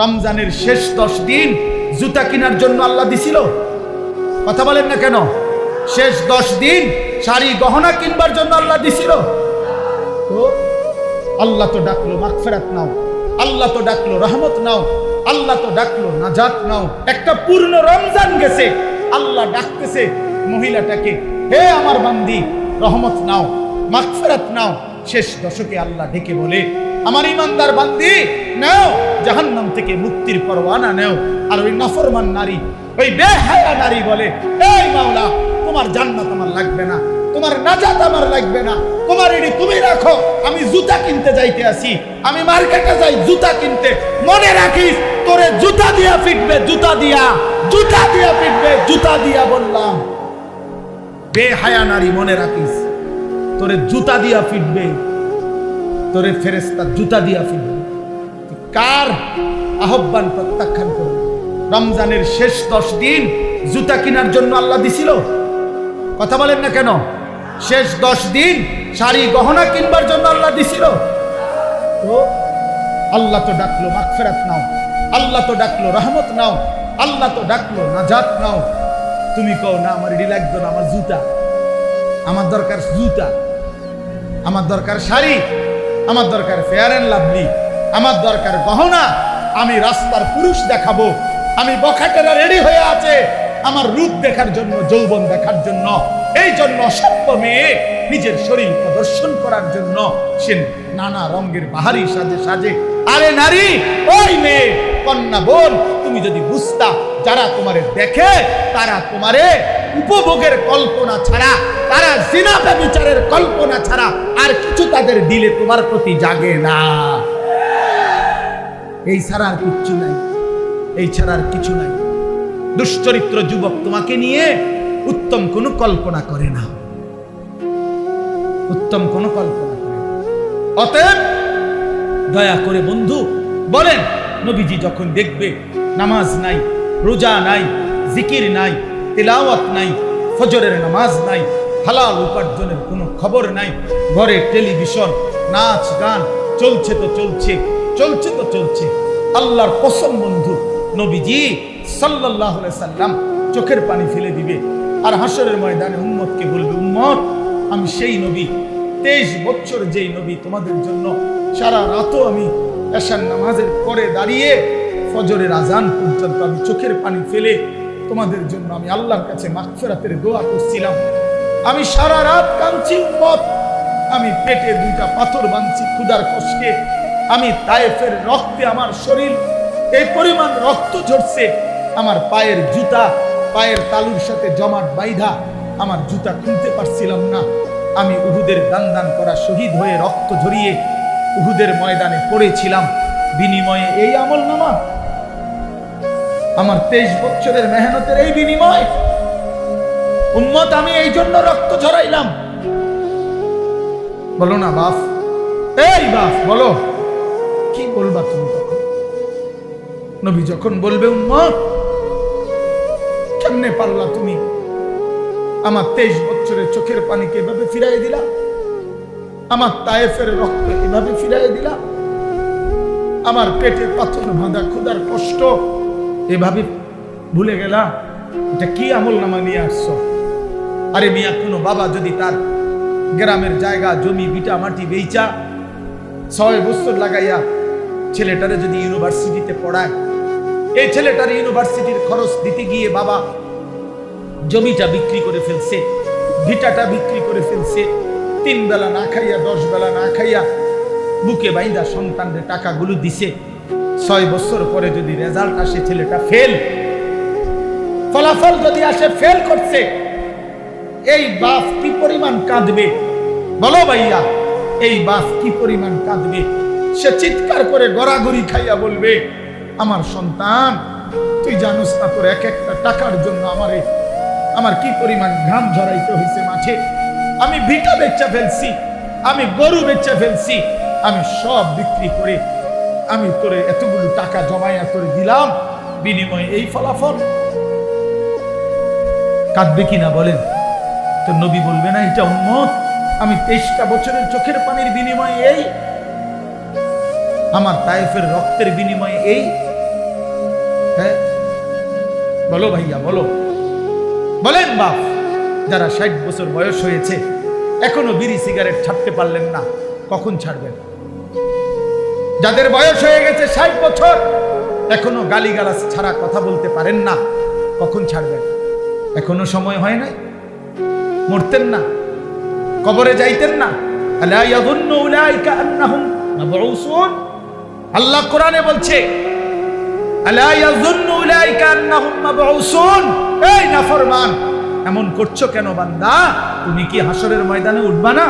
রমজানের শেষ 10 দিন জুতা কেনার জন্য আল্লাহ দিছিল? কথা বলেন না কেন? শেষ 10 দিন শাড়ি গহনা কিনবার জন্য আল্লাহ দিছিল? তো আল্লাহ তো ডাকলো মাগফিরাত নাও, আল্লাহ তো ডাকলো রহমত নাও, আল্লাহ তো ডাকলো নাজাত নাও। একটা পূর্ণ রমজান গেছে, আল্লাহ ডাকতেছে মহিলাটাকে, হে আমার বান্দি রহমত নাও, মাগফিরাত নাও। শেষ দশকে আল্লাহ ডেকে বলে, আমার ইমানদার বান্দি নাও, জাহান্নাম থেকে মুক্তির পরওয়ানা নাও। আর ওই নাফরমান নারী, ওই বেহায়া নারী বলে, এই মাওলা, তোমার জান্নাত আমার লাগবে না, তোমার নাজাত আমার লাগবে না, তোমার এডি তুমি রাখো, আমি জুতা কিনতে যাইতে আসি, আমি মার্কেটে যাই জুতা কিনতে। মনে রাখিস তোরে জুতা দিয়া ফিটবে, জুতা দিয়া, জুতা দিয়া ফিটবে, জুতা দিয়া বললাম। বেহায়া নারী মনে রাখিস, তোরে জুতা দিয়া ফিটবে, তোরে ফেরেশতা জুতা দিয়া ফিটবে। কার আহ্বান প্রত্যাখ্যান করবে? রমজানের শেষ 10 দিন জুতা কেনার জন্য আল্লাহ দিছিল? কথা বলেন না কেন? শেষ 10 দিন শাড়ি গহনা কিনবার জন্য আল্লাহ দিছিল? তো আল্লাহ তো ডাকলো মাগফিরাত নাও, আল্লাহ তো ডাকলো রহমত নাও, আল্লাহ তো ডাকলো নাজাত নাও। তুমি কও না আমার এডি লাগবে না, আমার জুতা, আমার দরকার জুতা, আমার দরকার শাড়ি, আমার দরকার ফেয়ার এন্ড লাভলি, আমার দরকার গহনা। আমি রাস্তার পুরুষ দেখাবো, আমি বখাটেরা রেডি হয়ে আছে আমার রূপ দেখার জন্য, যৌবন দেখার জন্য। এই জন্য সভ্য মেয়ে নিজের শরীর প্রদর্শন করার জন্য সে নানা রঙের বাহারি সাজে সাজে। আরে নারী, ওই মেয়ে, কন্যা বোন, তুমি যদি বুঝতা যারা তোমারে দেখে তারা তোমারে উপভোগের কল্পনা ছাড়া, তারা জিনা ব্যভিচারের কল্পনা ছাড়া আর কিছু তাদের দিলে তোমার প্রতি জাগে না। এই ছাড়া আর কিচ্ছু নাই, এই ছাড়া আর কিছু নাই। দুশ্চরিত্র যুবক তোমাকে নিয়ে উত্তম কোনো কল্পনা করে না, উত্তম কোনো কল্পনা করে না। অতএব দয়া করে বন্ধু বলেন, নবীজি যখন দেখবে নামাজ নাই, রোজা নাই, জিকির নাই, তিলাওয়াত নাই, ফজরের নামাজ নাই, হালাল উপার্জনের কোনো খবর নাই, ঘরে টেলিভিশন, নাচ গান চলছে তো চলছে, চলছে তো চলছে। আল্লাহর কসম বন্ধু, নবীজি সাল্লাল্লাহু আলাইহি সাল্লাম চোখের পানি ফেলে দিবে আর হাসরের ময়দানে উম্মতকে বলবে, উম্মত আমি সেই নবী, 23 বছর যেই নবী তোমাদের জন্য সারা রাতও আমি এশার নামাজের পরে দাঁড়িয়ে ফজরের আজান পর্যন্ত আমি চোখের পানি ফেলে তোমাদের জন্য আমি আল্লাহর কাছে মাগফিরাতের দোয়া করছিলাম। আমি সারা রাত কাঁদছি উম্মত, আমি পেটে 2টা পাথর বাঁধছি ক্ষুধার কষ্টে, আমি তায়েফের রক্তে আমার শরীর এই পরিমাণ রক্ত ঝরছে, আমার পায়ের জুতা পায়ের তালুর সাথে জমাট বাইধা, আমার জুতা খুলতে পারছিলাম না। আমি উহুদের দান করা শহীদ হয়ে রক্ত ঝরিয়ে উহুদের ময়দানে পড়েছিলাম, বিনিময়ে এই আমলনামা, আমার 23 বছরের মেহনতের এই বিনিময়। উম্মত আমি এই জন্য রক্ত ঝরাইলাম। বলো না বাপ, এই বাপ বলো, কি বলবা তুমি তখন? নবী যখন বলবে, উম্মত কেমনে পারলা তুমি আমার 23 বছরের চোখের পানিকে এভাবে ফিরাই দিলা, আমার তায়েফের রক্ত এভাবে ফিরাই দিলা, আমার পেটে পাথর বাঁধা ক্ষুধার কষ্ট এভাবে ভুলে গেলা, এটা কি আমল নামা নিয়ে আসছো? আরে মিয়া, কোনো বাবা যদি তার গ্রামের জায়গা জমি বিটা মাটি বেচা 6 বছর লাগাইয়া ছেলেটারে যদি ইউনিভার্সিটিতে পড়ায়, এই ছেলেটার ইউনিভার্সিটির খরচ দিতে গিয়ে বাবা জমিটা বিক্রি করে ফেলছে, ভিটাটা বিক্রি করে ফেলছে, 3 বেলা না খাইয়া 10 বেলা না খাইয়া বুকে বাইন্দা সন্তানদের টাকাগুলো দিছে। 6 বছর পরে যদি রেজাল্ট আসে ছেলেটা ফেল, ফলাফল যদি আসে ফেল করছে, এই বাপ কি পরিমাণ কাঁদবে বলো ভাইয়া? এই বাপ কি পরিমাণ কাঁদবে? সে চিৎকার করে গড়াগড়ি খাইয়া বলবে, আমার সন্তান, তুই জানিস না তোর এক একটা টাকার জন্য আমার কি পরিমাণ ঘাম ঝরাইতে হয়েছে মাঠে। আমি ভিটা বেচা ফেলছি, আমি গরু বেচা ফেলছি, আমি সব বিক্রি করে আমি তোরে এতগুলো টাকা জমাইয়া তোরে দিলাম, বিনিময়ে এই ফলাফল। কাঁদবে কিনা বলেন? তো নবী বলবে না, এটা উম্মত আমি 23টা বছরের চোখের পানির বিনিময়ে এই, আমার তায়েফের রক্তের বিনিময়ে এই, বলো ভাইয়া, বলো, বলেন বাপ। যারা 60 বছর বয়স হয়েছে এখনো বিড়ি সিগারেট ছাড়তে পারলেন না, কখন ছাড়বেন? যাদের বয়স হয়ে গেছে 60 বছর এখনো গালিগালাজ ছাড়া কথা বলতে পারেন না, কখন ছাড়বেন? এখনো সময় হয় নাই? মরতেন না? কবরে যাইতেন না? আলা ইয়াযুন্নু উলাইকা আন্নাহুম মাবউসুন। আল্লাহ কোরআনে বলছে, আলা ইয়াযুন্নু উলাইকা আন্নাহুম মাবউসুন। এই নাফরমান, এমন করছো কেন বান্দা? তুমি কি হাসরের ময়দানে উঠবা না?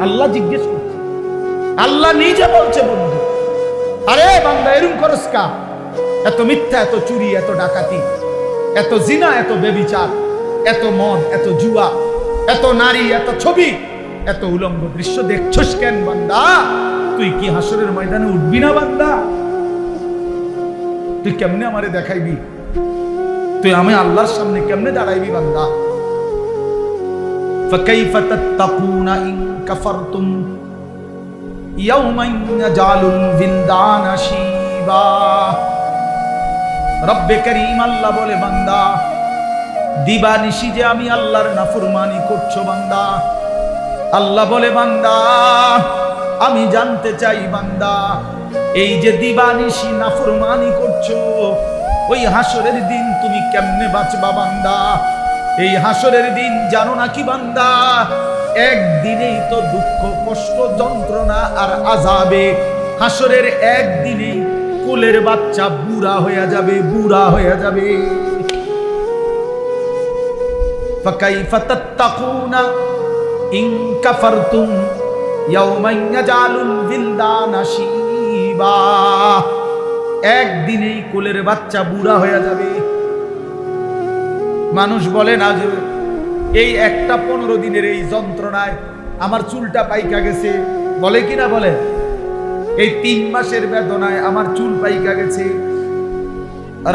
আল্লাহ জিজ্ঞেস করছে, আল্লাহ নিজে বলছে বন্ধু, আরে বান্দা এরকম করস কা? এত মিথ্যা, এত চুরি, এত ডাকাতি, এত জিনা, এত বেবিচার, এত মদ, এত জুয়া, এত নারী, এত ছবি, এত উলঙ্গ দৃশ্য দেখছস কেন বান্দা? তুই কি হাসরের ময়দানে উঠবি না বান্দা? তুই কেমনে আমারে দেখাইবি? তুই আমি আল্লাহর সামনে কেমনে দাঁড়াইবি বান্দা? ফাকাইফা তাত্তাকুনা ইন কাফারতুম ইয়াওমান ইয়াজালুল বিলদানা শিবা। রব্বে করিম আল্লাহ বলে, বান্দা দিবানিশি যে আমি আল্লাহর নাফরমানি করছো বান্দা। আল্লাহ বলে, বান্দা আমি জানতে চাই বান্দা, এই যে দিবানিশি নাফরমানি করছো, ওই হাসরের দিন তুমি কেমনে বাঁচবা বান্দা? এই হাসরের দিন জানো নাকি বান্দা? একদিনেই তো দুঃখ, কষ্ট, যন্ত্রণা আর আযাবে। হাসরের একদিনেই কোলের বাচ্চা বুড়া হয়ে যাবে, বুড়া হয়ে যাবে। ফাকাইফা তাত্তাকুনা ইন কাফারতুম ইয়াওমান ইয়াজালুল বিলদানা শিবা। একদিনেই কোলের বাচ্চা বুড়া হয়ে যাবে। মানুষ বলে না যে এই একটা 15 দিনের এই যন্ত্রণায় আমার চুলটা পাইকা গেছে, বলে কিনা? বলে এই 3 মাসের বেদনায় আমার চুল পাইকা গেছে।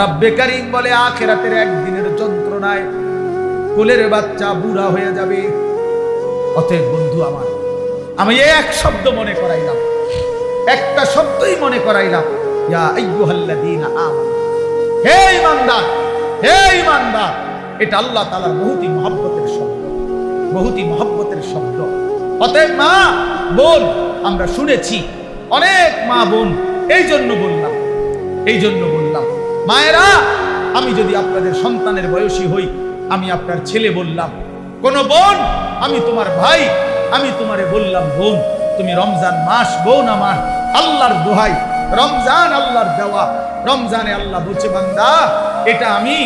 রব্বে করিম বলে আখিরাতের একদিনের যন্ত্রণায় কোলের বাচ্চা বুড়া হয়ে যাবে। অতএব বন্ধু আমার, আমি এক শব্দ মনে করাইলাম, একটা শব্দই মনে করাইলাম, ইয়া আইয়ুহাল্লাযীনা আমানু, হে ঈমানদার, হে ঈমানদার। এটা আল্লাহ তাআলার বহুতই মহব্বতের শব্দ, বহুতই মহব্বতের শব্দ। অতএব মা বোন, আমরা শুনেছি অনেক মা বোন, এই জন্য বললাম, এই জন্য বললাম মায়েরা, আমি যদি আপনাদের সন্তানের বয়সী হই, আমি আপনার ছেলে বললাম, কোন বোন আমি তোমার ভাই, আমি তোমারে বললাম বোন, তুমি রমজান মাস বোন আমার, আল্লাহর দোহাই, রমজান আল্লাহর দেওয়া। রমজানে আল্লাহ বলছে, বান্দা এটা আমি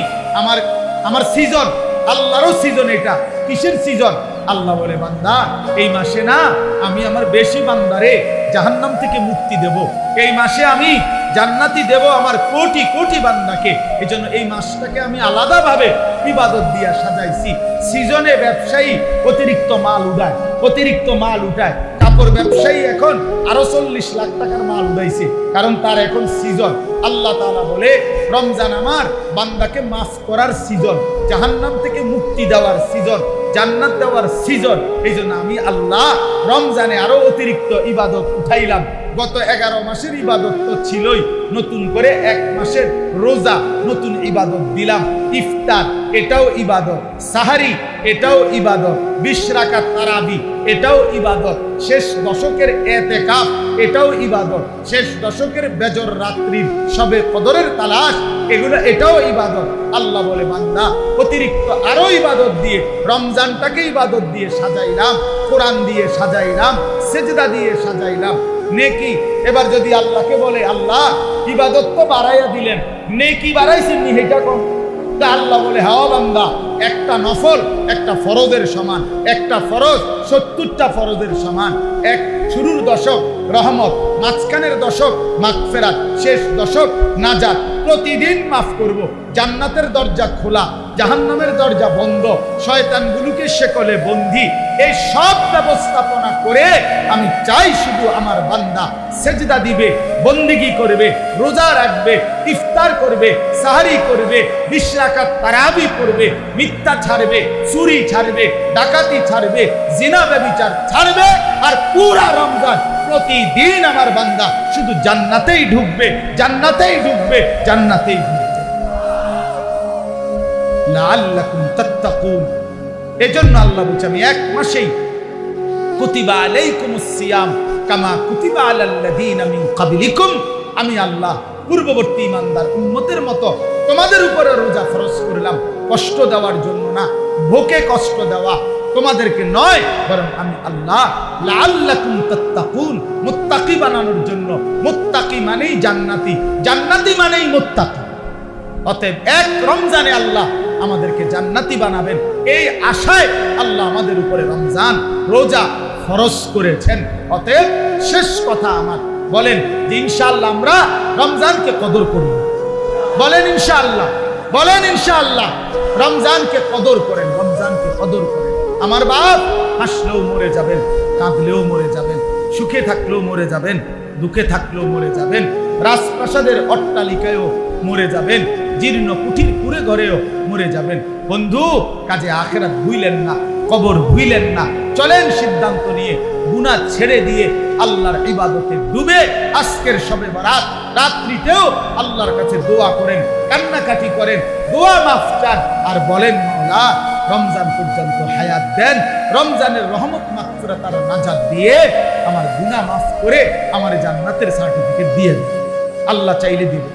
আমার সিজন, আল্লাহরও সিজন। এটা কিসের সিজন? আল্লাহ বলে, বান্দা এই মাসে না আমি আমার বেশি বান্দারে জাহান্নাম থেকে মুক্তি দেব, এই মাসে আমি জান্নাতি দেব আমার কোটি কোটি বান্দাকে। এই জন্য এই মাসটাকে আমি আলাদাভাবে ইবাদত দিয়া সাজাইছি। সিজনে ব্যবসায়ী অতিরিক্ত মাল উঠায়, অতিরিক্ত মাল উঠায়। কাপড় ব্যবসায়ী এখন আরো 40 লাখ টাকার মাল উঠাইছে, কারণ তার এখন সিজন। আল্লাহ তাআলা বলে, রমজান আমার বান্দাকে মাফ করার সিজন, জাহান্নাম থেকে মুক্তি দেওয়ার সিজন, জান্নাত দেওয়ার সিজন। এই জন্য আমি আল্লাহ রমজানে আরো অতিরিক্ত ইবাদত উঠাইলাম। গত 11 মাসের ইবাদত তো ছিলই, নতুন করে 1 মাসের রোজা নতুন ইবাদত দিলাম। ইফতার এটাও ইবাদত, সাহারি এটাও ইবাদত, 20 রাকাত তারাবি এটাও ইবাদত, শেষ দশকের ইতিকাফ এটাও ইবাদত, শেষ দশকের বেজর রাত্রির সবে কদরের তালাশ এগুলো এটাও ইবাদত। আল্লাহ বলে, বান্দা অতিরিক্ত আরো ইবাদত দিয়ে রমজানটাকে ইবাদত দিয়ে সাজাইলাম, কোরআন দিয়ে সাজাইলাম, সেজদা দিয়ে সাজাইলাম, নেকি। এবার যদি আল্লাহকে বলে, আল্লাহ ইবাদত তো বাড়াইয়া দিলেন, নেকি বাড়াইছেন নি, এটা কম। তা আল্লাহ বলে, হ্যাঁ বান্দা, একটা নফল একটা ফরজের সমান, একটা ফরজ 70টা ফরজের সমান। এক শুরুর দশক রহমত, মাঝখানের দশক মাগফিরাত, শেষ দশক নাজাত। প্রতিদিন মাফ করব, জান্নাতের দরজা খোলা, জাহান্নামের দরজা বন্ধ, শয়তানগুলোকে শেকলে বন্দী। এই সব ব্যবস্থাপনা করে আমি চাই শুধু আমার বান্দা সেজদা দিবে, বন্দেগী করবে, রোজা রাখবে, ইফতার করবে, সাহারি করবে, 20 রাকাত তারাবি পড়বে, মিথ্যা ছাড়বে, চুরি ছাড়বে, ডাকাতি ছাড়বে, জিনা ব্যভিচার ছাড়বে, আর পুরা রমজান প্রতিদিন আমার বান্দা শুধু জান্নাতেই ঢুকবে, জান্নাতেই ঢুকবে, জান্নাতেই ঢুকবে। লাআল্লাকুম তাত্তাকুন। এজন্য আল্লাহ বলছে আমি এক মাসেই কুতিবা আলাইকুমুস সিয়াম কামা কুতিবা আলাল্লাযীনা মিন ক্বাবলিকুম, আমি আল্লাহ পূর্ববর্তী ইমানদার উম্মতের মতো তোমাদের উপরে রোজা ফরজ করলাম, কষ্ট দেওয়ার জন্য না, ভোকে কষ্ট দেওয়া তোমাদেরকে নয়, বরং আমি আল্লাহ লাআল্লাকুম তাত্তাকুন, মুত্তাকি বানানোর জন্য। মুত্তাকি মানেই জান্নাতি, জান্নাতি মানেই মুত্তাকি। অতএব এক রমজানে আল্লাহ আমাদেরকে জান্নাতি বানাবেন, এই আশায় আল্লাহ আমাদের উপরে রমজান রোজা ফরজ করেছেন। অতএব শেষ কথা আমার, বলেন যে ইনশাআল্লাহ আমরা রমজানকে কদর করব। বলেন ইনশাআল্লাহ, বলেন ইনশাআল্লাহ রমজানকে কদর করেন, রমজানকে কদর করেন। আমার বাপ হাসলেও মরে যাবেন, কাঁদলেও মরে যাবেন, সুখে থাকলেও মরে যাবেন, দুঃখে থাকলেও মরে যাবেন, রাজপ্রাসাদের অট্টালিকায়ও মরে যাবেন, জীর্ণ কুঠির কুড়ে ঘরেও মরে যাবেন। বন্ধু, কাজে আখিরাত ভুইলেন না, কবর ভুইলেন না। চলেন সিদ্ধান্ত নিয়ে গুনাহ ছেড়ে দিয়ে আল্লাহর ইবাদতে ডুবে আজকের শবে বরাত রাত্রিতেও আল্লাহর কাছে দোয়া করেন, কান্নাকাটি করেন, দোয়া মাফ চান, আর বলেন মাওলা রমজান পর্যন্ত হায়াত দেন, রমজানের রহমত মাগফিরাত আর নাজাত দিয়ে আমার গুনাহ মাফ করে আমার জান্নাতের সার্টিফিকেট দিয়ে দেন। আল্লাহ চাইলে দিবে,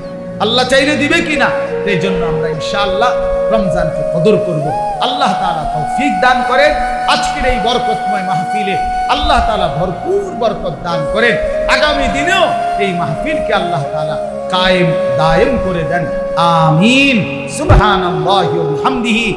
আল্লাহ চাইলে দিবে কিনা? এই জন্য আমরা ইনশাআল্লাহ রমজানকে কদর করব। আল্লাহ তাআলা তৌফিক দান করেন। আজকের এই বরকতময় মাহফিলে আল্লাহ তাআলা ভরপুর বরকত দান করেন। আগামী দিনেও এই মাহফিলকে আল্লাহ তাআলা কায়েম দায়েম করে দেন। আমিন। সুবহানাল্লাহি ওয়া বিহামদিহি।